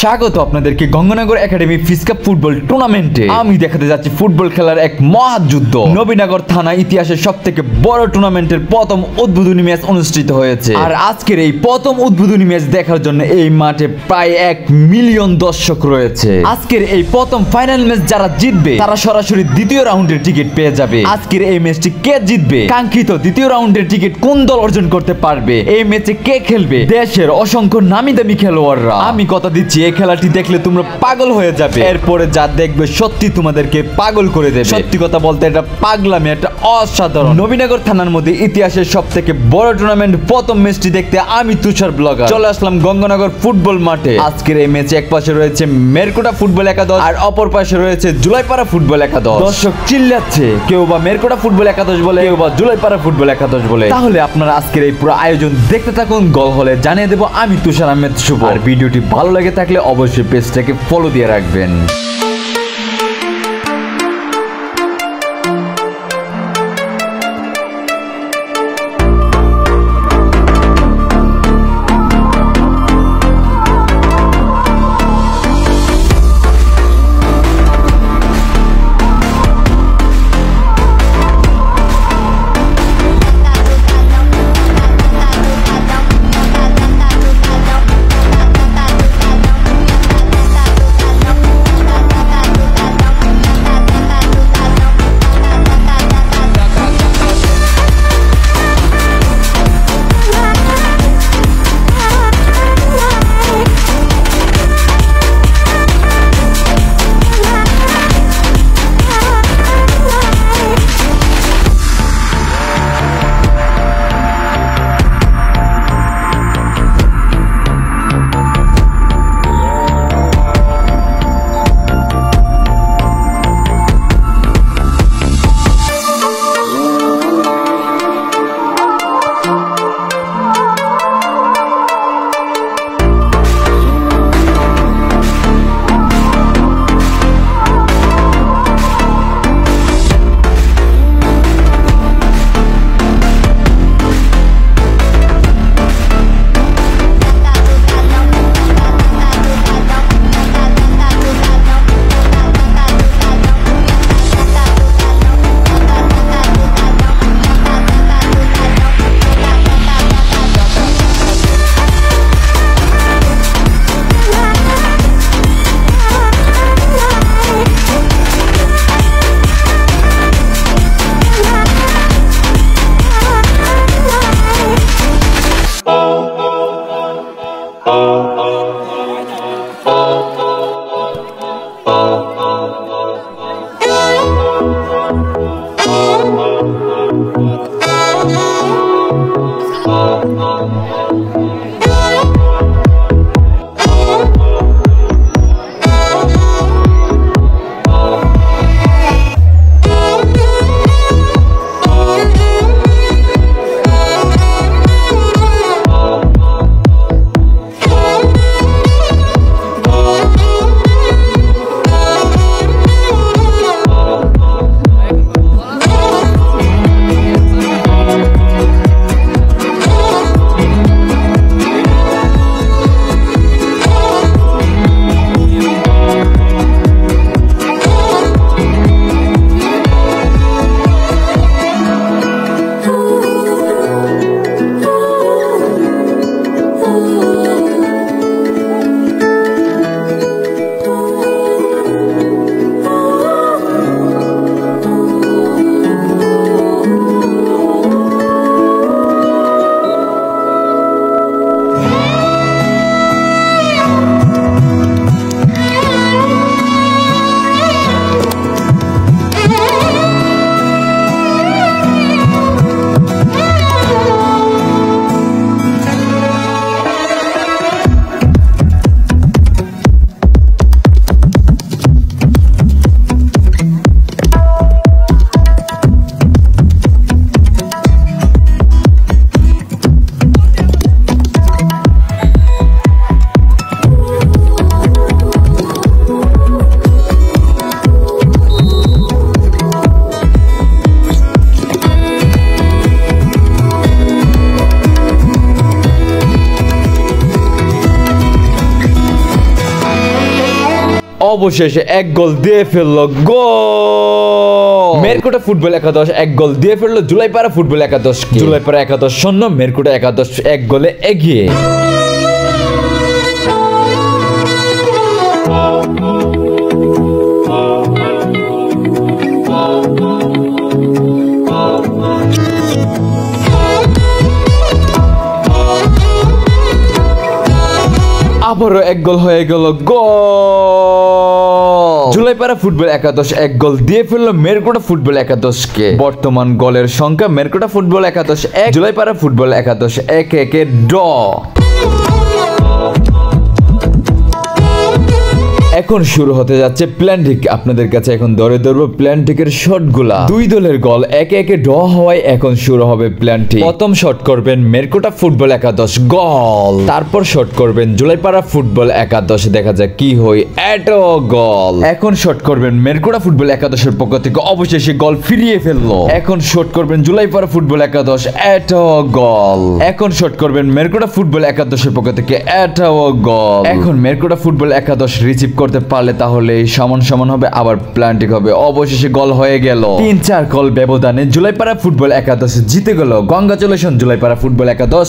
স্বাগত আপনাদেরকে গঙ্গানগর একাডেমি ফিস cup football টুর্নামেন্টে। আমি দেখাতে যাচ্ছি ফুটবল খেলার এক মহাযুদ্ধ। নবীনগর থানা ইতিহাসের সবথেকে বড় টুর্নামেন্টের প্রথম উদ্বোধনী ম্যাচ অনুষ্ঠিত হয়েছে। আর আজকের এই প্রথম উদ্বোধনী ম্যাচ দেখার জন্য এই মাঠে প্রায় 1 মিলিয়ন দর্শক রয়েছে। আজকের এই প্রথম ফাইনাল ম্যাচ যারা জিতবে তারা সরাসরি দ্বিতীয় রাউন্ডের টিকিট পেয়ে যাবে। আজকের এই ম্যাচটি কে জিতবে, কাঙ্ক্ষিত দ্বিতীয় রাউন্ডের টিকিট কোন দল অর্জন করতে পারবে, এই ম্যাচে কে খেলবে, দেশের অসংখ্য নামি দামি খেলোয়াড়রা। আমি কথা দিচ্ছি এই খেলাটি দেখলে তোমরা পাগল হয়ে যাবে। এরপরে যা দেখবে সত্যি তোমাদেরকে পাগল করে দেবে। সত্যি কথা বলতে এটা পাগলামি, এটা অসাধারণ। নবীনগর থানার মধ্যে ইতিহাসের সবথেকে বড় টুর্নামেন্ট প্রথম ম্যাচটি দেখতে আমি তুষার ব্লগার চলে আসলাম গঙ্গানগর ফুটবল মাঠে। আজকের এই ম্যাচে এক পাশে রয়েছে মেরকুটা ফুটবল একাদশ আর অপর পাশে রয়েছে জুলাইপাড়া ফুটবল একাদশ। দর্শক চিল্লাচ্ছে, কেউ বা মেরকুটা ফুটবল একাদশ বলে, কেউ বা জুলাইপাড়া ফুটবল একাদশ বলে। তাহলে আপনারা আজকের এই পুরো আয়োজন দেখতে থাকুন। গল হলে জানিয়ে দেবো আমি তুষার আহমেদ শুভ। আর ভিডিওটি ভালো লাগে থাকলে অবশ্যই পেজটাকে ফলো দিয়ে রাখবেন। অবশেষে এক গোল দিয়ে ফেললো, গোল! মেরকুটা ফুটবল একাদশ এক গোল দিয়ে ফেললো জুলাইপাড়া ফুটবল একাদশ। জুলাইপাড়া একাদশ 0, মেরকুটা একাদশ এক গোলে এগিয়ে। আবারও এক গোল হয়ে গেল, গোল! জুলাইপাড়া ফুটবল একাদশ এক গোল দিয়ে ফেললো মেরকুটা ফুটবল একাদশকে। বর্তমান গোলের সংখ্যা মেরকুটা ফুটবল একাদশ 1, জুলাইপাড়া ফুটবল একাদশ 1-1 ড্র। এখন শুরু হতে যাচ্ছে প্ল্যান্টিক। আপনাদের কাছে এখন ধরে ধরবো প্ল্যান্টিকের শটগুলা। দুই দলের গোল 1-1 ড্র হওয়ায় এখন শুরু হবে প্ল্যান্টিক। প্রথম শট করবেন মেরকুটা ফুটবল একাদশ, গোল! তারপর শট করবেন জুলাইপাড়া ফুটবল একাদশ, দেখা যাক কি হয়, এটো গোল! এখন শট করবেন মেরকুটা ফুটবল একাদশের পক্ষ থেকে, অবশেষে গোল ফিরিয়ে ফেললো। এখন শট করবেন জুলাইপাড়া ফুটবল একাদশ, এটো গোল! এখন শট করবেন মেরকুটা ফুটবল একাদশের পক্ষ থেকে, এটো গোল! এখন মেরকুটা ফুটবল একাদশ রিসিভ করতে পারলে তাহলে সমান সমান হবে, আবার প্ল্যান্টিক হবে। অবশেষে গোল হয়ে গেল। 3-4 গোল ব্যবধানে জুলাইপাড়া ফুটবল একাদশ জিতে গেল। কংগ্রাচুলেশন জুলাইপাড়া ফুটবল একাদশ।